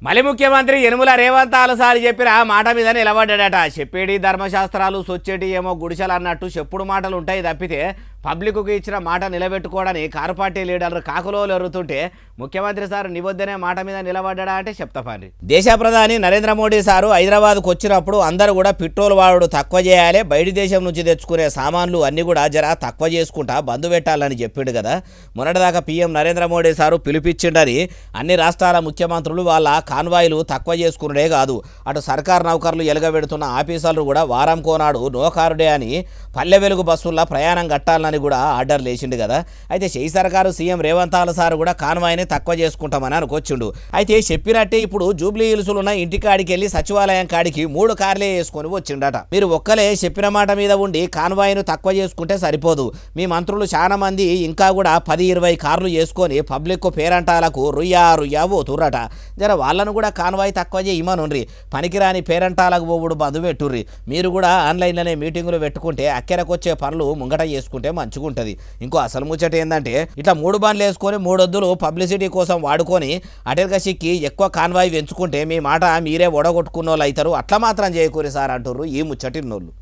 మళ్ళీ ముఖ్యమంత్రి యనుమల రేవంత్ ఆలసారి చెప్పిన మాట మీద నిలబడ్డాడట. చెప్పేటి ధర్మశాస్త్రాలు సొచ్చేటి ఏమో గుడిసెలు అన్నట్టు చెప్పుడు మాటలు ఉంటాయి తప్పితే పబ్లిక్కు ఇచ్చిన మాట నిలబెట్టుకోవడానికి కారు పార్టీ లీడర్లు కాకులో ఎరుతుంటే ముఖ్యమంత్రి సార్ నిబొద్దనే మాట మీద నిలబడ్డా అంటే చెప్తాపండి. దేశ ప్రధాని నరేంద్ర మోడీ సారు హైదరాబాద్కు వచ్చినప్పుడు అందరూ కూడా పెట్రోల్ వాడు తక్కువ చేయాలి, బయటి దేశం నుంచి తెచ్చుకునే సామాన్లు అన్నీ కూడా జర తక్కువ చేసుకుంటా బంధు పెట్టాలని చెప్పిండు కదా. మొన్నటిదాకా పీఎం నరేంద్ర మోడీ సారు పిలిపించిండని అన్ని రాష్ట్రాల ముఖ్యమంత్రులు వాళ్ళ కాన్వాయిలు తక్కువ చేసుకునే కాదు, అటు సర్కార్ నౌకర్లు ఎలుగబెడుతున్న ఆఫీసర్లు కూడా వారం కోనాడు నో కారు డే అని పల్లె వెలుగు బస్సుల్లో ప్రయాణం కట్టాలని కూడా ఆర్డర్ లేచిండు కదా. అయితే చేయి సర్కారు సీఎం రేవంత్ సార్ కూడా కాన్వాయ్ని తక్కువ చేసుకుంటామని అనుకొచ్చిండు. అయితే చెప్పినట్టే ఇప్పుడు జూబ్లీ హిల్స్లో ఉన్న ఇంటికాడికి వెళ్ళి సచివాలయం కాడికి 3 కార్లే వేసుకొని వచ్చిండట. మీరు ఒక్కలే చెప్పిన మాట మీద ఉండి కాన్వాయ్ను తక్కువ చేసుకుంటే సరిపోదు, మీ మంత్రులు చాలా మంది ఇంకా కూడా 10-20 కార్లు చేసుకొని పబ్లిక్ పేరంటాలకు రుయ్యా పోతుర్రట. జర వాళ్ళను కూడా కాన్వాయ్ తక్కువ చేయమనుండ్రి, పనికిరాని పేరంటాలకు పోవుడు బంధు పెట్టుర్రి. మీరు కూడా ఆన్లైన్లోనే మీటింగులు పెట్టుకుంటే అక్కెరకొచ్చే పనులు ముంగట చేసుకుంటే మంచిగుంటది. ఇంకో అసలు ముచ్చట ఏంటంటే ఇట్లా 3 బండ్లు వేసుకొని 3 వద్దులు పబ్లిసిటీ కోసం వాడుకొని అటెల్గా సిక్కి ఎక్కువ కాన్వాయ్ పెంచుకుంటే మీ మాట మీరే ఒడగొట్టుకున్న వాళ్ళు అవుతారు. అట్లా మాత్రం చేయకూరి సార్ అంటుర్రు ఈ ముచ్చటిన్నోళ్ళు.